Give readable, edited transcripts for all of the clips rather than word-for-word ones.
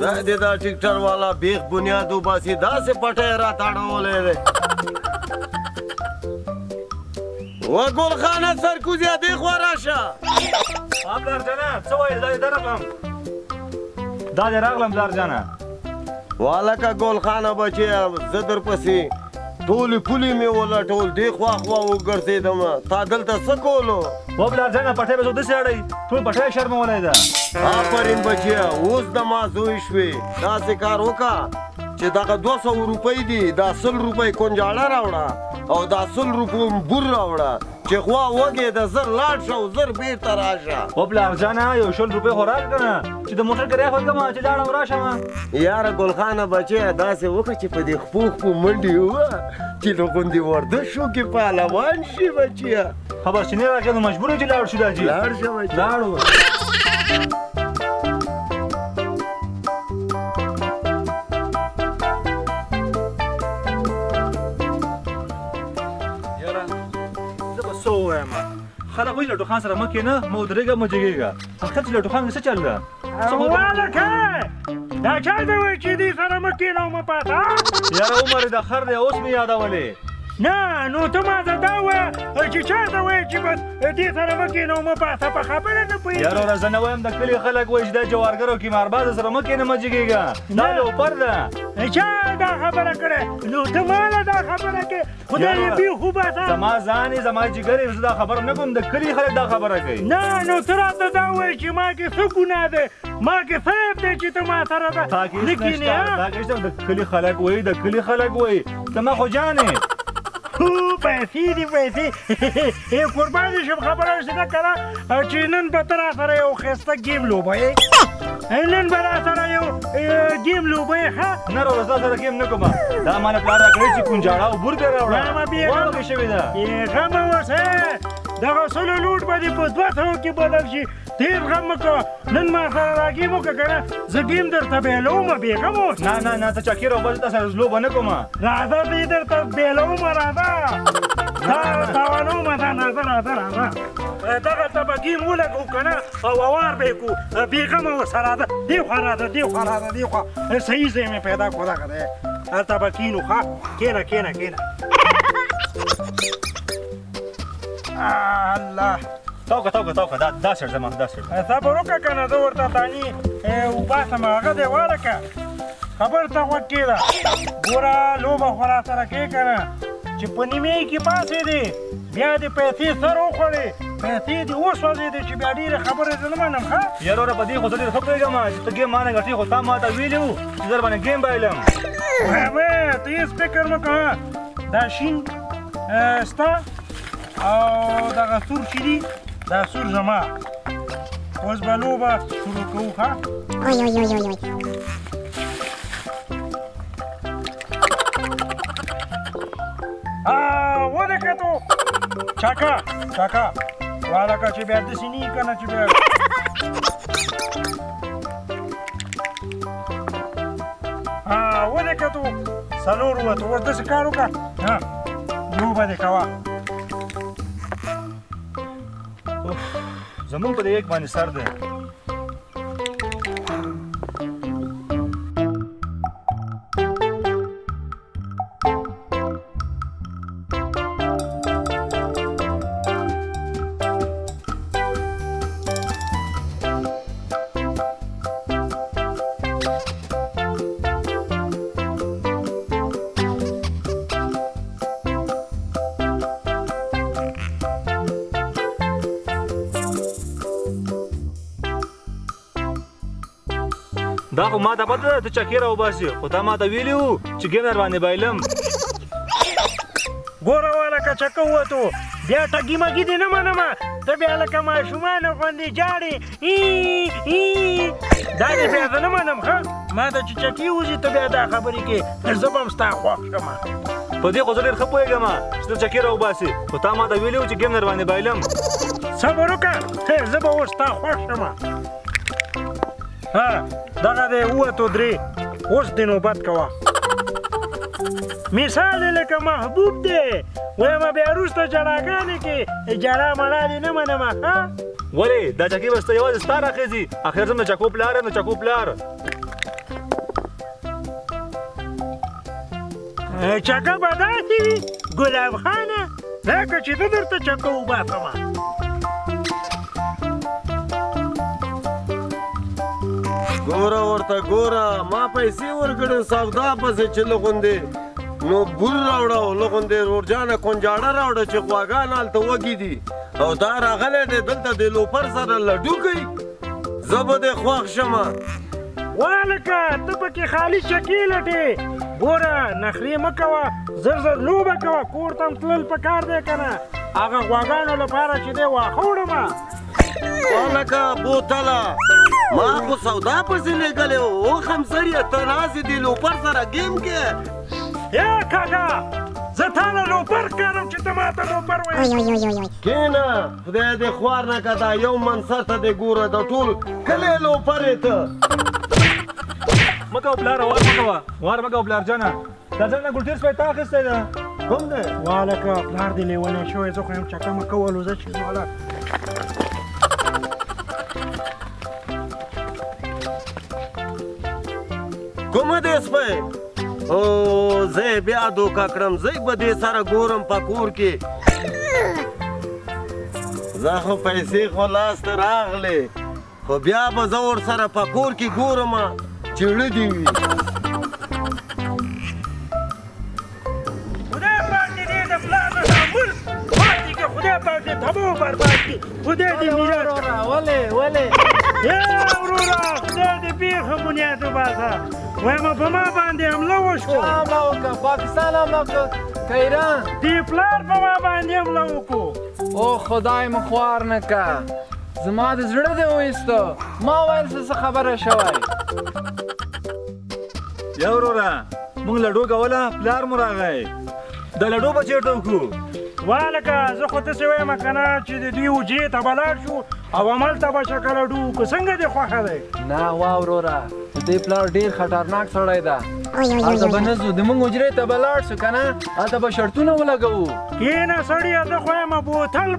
خدای دې دا ټیکټر والا بیخ بنیاد وباسي داسې پټی راته اړولی دی و ګلخانه سرکوزیه دې خوا راشه پلارجانه څه وایې دا دې درغلم دا دې راغلم پلارجانه والکه ګلخانه بچیه زه درپسې ټولې پولې مې ولټول دې خوا خوا وګرځېدم تا دلته څه کولو و پلارجانه پټی به زه داسې اړئ ټول پټی شرمولی ده آفرین بچیه اوس د ما زوی شوې داسې کار وکړه چې دغه 200 روپۍ دي دا 100 روپۍ کنجاړه راوړه او دا 100 روپۍ بور راوړه چې خوا وږې د زر لاړ شه او زر بیرته راشه و پلارجانه یو 100 روپۍ خو راکړه نه چې د موټر کرایه خو کړم چې لاړم راشم یاره ګلخانه بچیه داسې وکړه چې په دې خپو خپو منډې ووه چې د غوندې ورزش وکړې پهلوان شي بچیه خبر چې نه راکړې نو مجبور یو چې لاړ شو دا جي لاړ شه بچیه لاړو خلک وایي لټو خان سره مه کښېنه مه ودرېږه مه جګېږه حقیقت چې لټو خان څه چل ده والکه دا چا ته وایي چې دې سره مه کښېنه او مه پاڅه یاره عمر د خر دی اوس مې یادولې نه نو ته ماته دا ووایه چې چا ته وایي چې بس دې سره مه کښېنه او مه پاڅه په خبره نه پوهېږم یاره وره زه نه وایم د کلي خلک وایي چې دا جوارګر او کیماربازه سره مه کښېنه مه جګېږه دا لوپر ده چا دا خبره کړې نو ته ماله دا خبره کې خدای دې بیخ وباسه زما ځان یې زما جګر یې زه دا خبره نه کوم د کلي خلک دا خبره کوي نه نو ته راته دا وایې چې ما کې څه ګناه دی ما کې څه عیب دی چې ته ما سره نه کښېنې د کلي خلک وایي د کلي خلک وایي زما خو جانې پیسې دي پیسې قربان دې شم خبره شي نه که نه چې نن به ته را سره یو ښایسته ګیم لوبوې نن به را سره یو ګیم لوبوې ښه نه روزه ستا سره ګیم نه کوم دا ما نه پلار راکړی چې کونجاړه او بور دې راوړه واوښې شوې ده غمه اوسه دغه سلو لوټ به دې په 200 کې بدل شي ډېر غم مه کوه نن ما سره را ګیم وکړه که نه زه ګیم درته بیلوم بېغمه اوسه نه نه نه ته چکیر او بس تا سره لوبه نه کوم راځه دې درته بیلوم راځه دا تاوانومه دا راځه دغلته به ګیم ولګو که نه او اوار به یې کړو بېغمه اوسه راځه دې خوا راځه دې خوا راځه دې خوا صحیح ځای مې پیدا کړو دغه دی هلته به کښېنو ښه کښېنه کښېنه کښېنه الله توکه دا سر زما دا سر صبر وکړه که نه زه ورته دانې وباسم هغه دی والکه خبر ته غوږ کېږده ګوره لوبه خو را سره کې که نه چې په نیمې کې پاڅېدې بیا دې پیسې سر وخوړې پیسې دې وسوځېدې چې بیا ډېرې خبرې زه نه منم ښه یاره وره په دې خو زه ډېر ښه پوهېږم چې ته ګیم مانه ګټې خو تا ما ته ویلي وو چې زه در باندې ګیم بایلم ته هېڅ فکر مه کوه دا شین ستا او دغه سور چې دي دا سور زما اوس به لوبه شروع کوو ښه ونه کتو چاکه والکه چې بیا داسې نه وي که نه چې بیا ونه کتو څلور ووتو اوس داسې کار وکړه لوبه دې کوه زمون په دې یک باندې سر دی دا خو ما ته پته ده ته چکې راوباسې خو تا ما ته ویلي وو چې ګیم در باندې بایلم ګوره والکه چکه ووتو بیا ټګي مګي دې نه منمه ته بیا لکه ماشومانو غوندې جاړې دا دې بیا زه نه منم ښه ما ته چې چکې وځي ته بیا دا خبرې کې زه به هم ستا خوښ شم په دې خو زه ډېر ښه پوهېږم چې ته چکې راوباسې خو تا ما ته ویلي وو چې ګیم در باندې بایلم صبر وکړه زه به اوس ستا خوښ شم دغه دی ووتو درې اوس دې نوبت کوه مثال یې لکه محبوب دی وایم بیا وروسته جړاګانې کې جړا مړا دې نه منمه ښه ولې دا چکې به ستا یوازې ستا راخېځي اخر زه د چکو پلار یم د چکو پلار چکه به داسې وي ګلاب خانه لکه چې زه درته چکه وباسمه ګوره ورته ګوره ما پیسې ورکړې سودا پسې چې لغوندې نو بور راوړه او لغوندې رورجانه کونجاړه راوړه چې غواګان هلته وږي دي او دا راغلی دی دلته د لوپر سره لډو کوي زه به دې خوښ شمه والکه ته پکې خالي چکې لټې ګوره نخرې مه کوه زر زر لوبه کوه کور ته هم تلل پکار دی که نه هغه غواګانو لپاره چې دی واښه وړمه والکه بوتله ما خو سودا پسې لېږلی و اوښ هم سړیه ته ناست دې لوپر سره ګیم کې یا کاکا زه تا نه لوپر ښکارم چې ته ما ته لوپر وایې کښېنه خدای دې خوار نه که دا یو منصر ته دې ګوره د ټول کلی لوپر یې ته مه کوه پلاره وار مه کوه وار مه کوه پلار جانه دا ځل نه ګلټیر سپی تا اخیستی ده کوم دی والکه پلار دې لیونی شوی زه خو یم چکه مه کولو زه چې والا کومه دی سپی او زه یې بیا دوکه کړم زه به دې سره ګورم په کور کې زه خو پیسې خو لاسته راغلې خو بیا به زه ورسره په کور کې ګورم چې ړه دې وي خدای پاک دې د پلار نه تعامل پاتې کړه خدای پاک دې تباه برباد کړي خدای دې میراث ولې یا وروره خدای دې بیخه بنیاد وباسه وایم په ما باندې حمله وشو حمله وکړه پاکستان حمله وکړه که ایران دې پلار په ما باندې حمله وکړو او خدای مو خوار نه که زما د زړه دې وایسته ما ویل څه خبره شوی یا وروره موږ لډو کوله پلار مو راغی د لډو به چېرته وکړو والکه زه خو داسې وایم که نه چې د دوی حجرې ته به لاړ شو او هملته به شکه لډو که څنګه دې خوښه دی نه وا وروره د دې پلار ډېر خطرناک سړی ده هلته به نه ځو د موږ حجرې ته به لاړ شو که نه هلته به شرطونه ولګوو کښېنه سړیه زه خو یم بوتل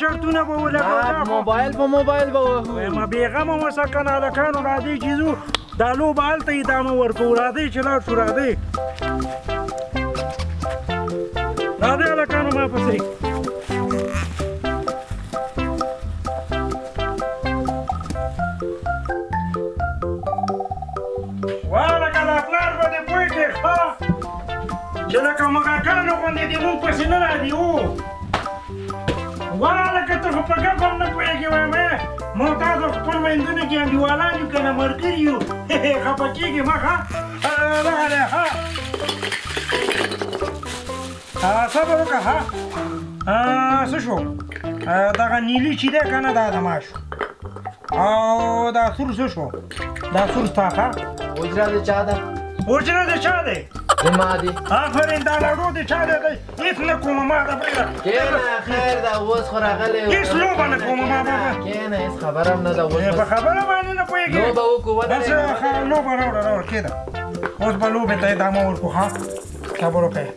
شرطونه به ولګوو موبایل په موبایل به وهو وایم بېغمه اوسه که نه هلکانو راځئ چې ځو دا لوبه هلته ادامه ورکوو راځئ چې لاړ شو راځئ راځئ هلکانو ما پسې والکه دا پلار به دې پوه کړې ښه چې لکه مږکانو غوندې دې مونږ پسې نه راځي او والکه ته خو په ګپ هم نه پوهېږې وایم مونږ تاسو خپل میندونو کې انډیوالان یو که نه ملګري یو خفه کېږې مه ښه راغلی ښه صبر وکړه ښه څه شو دغه نیلي چې دی که نه دا زما شو او دا سور څه شو دا سور ستا ښه حجره د چا ده حجره د چا دی زما دي آفرین دا لډو د چا دی هېڅ نه کومه ما ته پرېږده کښېنه خیر ده اوس خو راغلی هېڅ لوبه نه کومه ما بابا کښېنه هېڅ خبره هم نه ده په خبره باندې نه پوهېږې لوبه وکړو بس لوبه راوړه کېده اوس به لوبې ته ادامه ورکړو ښه صبر وکړئ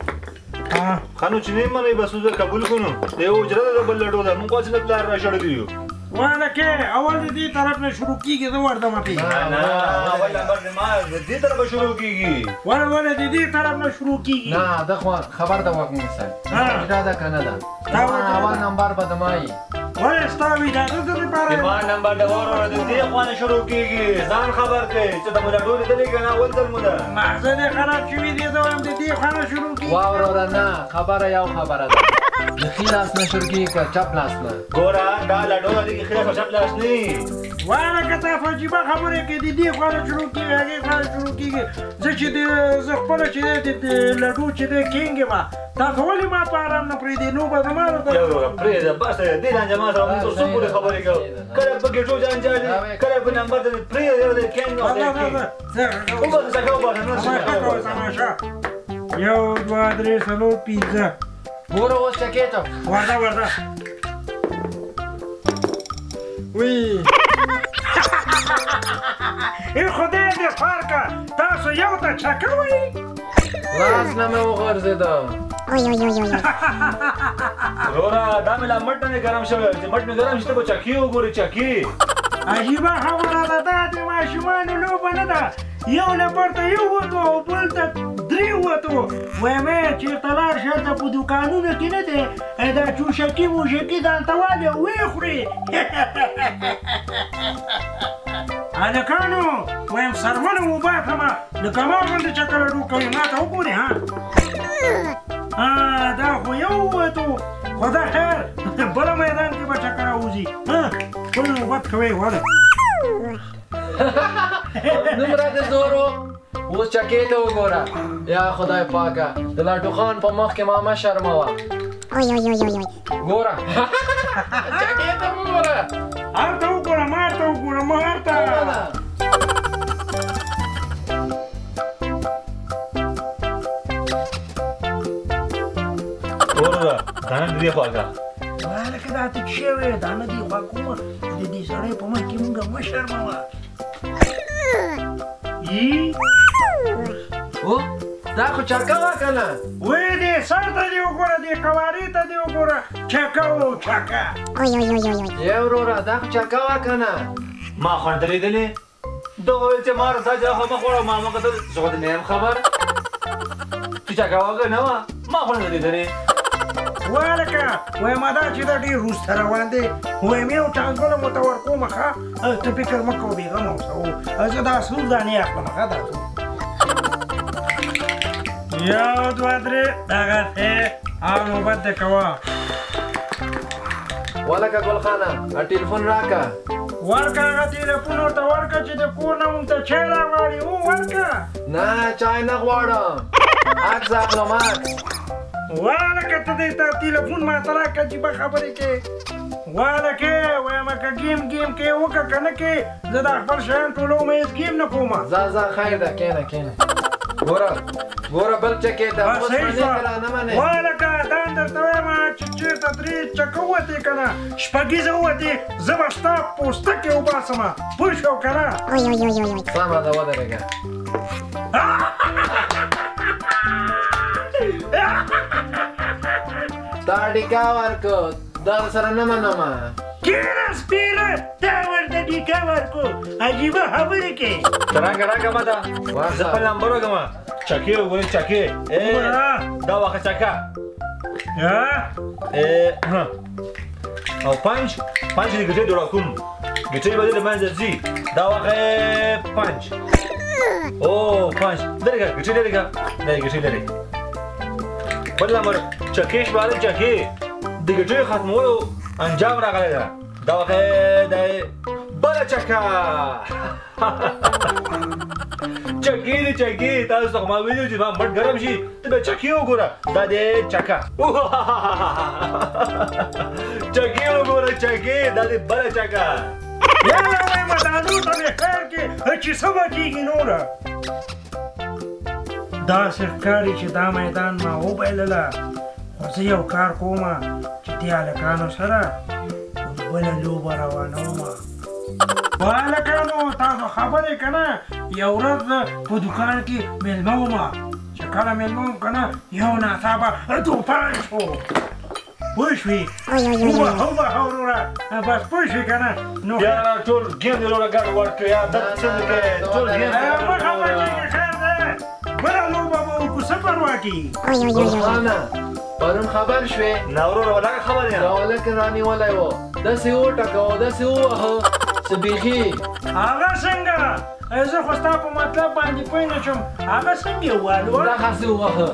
خانو چې نه منئ بس اوس قبول کړو د یو حجره ده د بل لډو ده موږ هسې نه پلار راشړلی یو والکه اول د دې طرف نه شروع کېږي زه ورځم پې اول نمبر د ما د دې طرفه شروع کېږي ولې د دې طرف نه شروع کېږي نه ده خو خبر ده وږمو صاحب حجره ده که نه ده اول نمبر به د ما وي ولې ستا اجازه ده دپاره ما نمبر د وروره د دې خوا نه شروع کېږي ځان خبر کړئ چې د مو لډو لیدلې که نه اول ځل مو ده مغزه دې خراب شوي دي زه وایم د دې خوا نه شروع کېږي وا وروره نه خبره یو خبره ده د ښي لاس نه شروع کېږي که چپ لاس نه ګوره دا لډو ده کې ښي لاس او چپ لاس نه والکه تا خو عجیبه خبرې کوې د دې خوا نه شروع کېږي هغې خوا نه شروع کېږي زه خپله چې دی د لډو چې دی کینګ یم تاسو ولې ما په ارام نه پرېږدې لوبه زما ده پرېږده بس دې لانجه ما سره موږ تر څو پورې خبرې کوو کله په ګېټو جانجالي کله په نمبر د پرېږده د کینګ او د کینګ وبخښه څنګه وبخښه نه تماشا یو دوه درې څلور پنځه ګوره اوس چکې ته ورځه وی ای خدای دې خوار که تاسو یو ته چکه وایي لاس نه مې وغورځېده وروره دا مې لا مټ نه دی ګرم شوی چې مټ مې ګرم شي ته به چکې وګورې چکې عجیبه خبره ده دا د ماشومانو لوبه نه ده یو نفر ته یو وتو او بل ته درې ووتو وایم چېرته لاړ شه هلته په دوکانونو کې نه دی دا چوشکي موشکي ځان ته والي او ویې خوري هلکانو وایم سرمنه وباسمه لکه ما غوندې چکره ډوکوي ما ته وګورې دا خو یو ووتو خو دا خیر بله میدان کې به چکره وځي خپل نوبت کوئ وله دومره د زورو اوس چکې ته وګوره یا خدای پاکه د لاټو خان په مخ کې ما مه شرموه ګوره چکې ته وګوره هلته وګوره مارته وګوره مارته وروره دا نه دې خواږه لکه دا ته څه شوی دا نه دې خوا کومه د دې سړی په مخ کې مونږ مه شرموه دا خو چکه وه که نه وی دې سر ته دې وګوره دې کوارې ته دې وګوره چکه و چکه ای وروره دا خو چکه وه که نه ما خو نه لیدلې ده وویل چې ما رسا چې خو مه خوړه ما مه کتل زه خو دې نه یم خبر چې چکه وه که نه وه ما خو نه لیدلې والکه وایم دا چې دا ډېر وروسته روان دی وایم یو ټانګونه مو ته ورکومه ښه ته فکر مه کوه بېغمه اوسه زه دا سور دانې اخلم ښه دا سور یو دوه درې دغسې او نوبت دې کوه ولکه ګلخانه ټلیفون راکه ورکه هغه تلیفون ورته ورکه چې د کور نه مونږ ته چای راغواړي ورکه نه چای نه غواړم عکس اخلم عکس والکه ته دې ته تلیفون ماته راکړه عجیبه خبرې کې والکه وایم که ګیم کې وکړه که نه کې زه دا خپل شیان ټولوم هېڅ ګیم نه کومه ځه خیر ده کښېنه ګوره بل چکې ته اوس منې که را نه منې والکه دا درته وایم چې چېرته درې چکه ووتې که نه شپږیزه ووتې زه به ستا پوستکې وباسمه پوه شو که نه سمه ده ودرېږه تا ډیکا ورکو در سره نه منمه کېنه سپېره تا ورته ډیکا ورکو عجیبه خبرې کې راکه ما ته زه خپل نمبر وږم چکې وګورې چکې دا واخه چکه او پنج د ګټې جوړه کوم ګټې به دې له منځه ځي دا واخه پنج او پنج لرې که ګټې لرې که دا ګټې لرې بل نمبر چکې شمارل چکې د ګټې ختمولو انجام راغلی ده دا واخه د بله چکه چکې تاسو ته ما ویلي چې ما مټ ګرم شي ته به چکې وګوره دا دی چکه چکې وګوره چکې دا دی بله چکه یاره وایم دا نور ته مې خیر کې چې څه به کېږي نوره داسې ښکاري چې دا میدان ما وبایلله خو زه یو کار کومه چې دې هلکانو سره بله لوبه روانومه هلکانو تاسو خبرې که نه یو ورځ په دوکان کې مېلمه ومه چې کله مېلمه وم که نه یو ناڅاپه توپان شو پوه شوې وبهه وروره بس پوه شوې که نه نو یاره ټول ګیم دې وروره ګډ وډ کړو یا دغه څه نه کوې ټول ګیم مه خفه کېږه خیر دی بله لوبه به وکړو څه پروا کېږي ګلخانه پرون خبر شوې نه وروره ولکه خبر یم دا ولکه رانیولی و داسې وټکوه داسې ووهه څه بیخي هغه څنګه زه خو ستا په مطلب باندې پوه نه شم هغه څنګه یې والو دغسې ووهه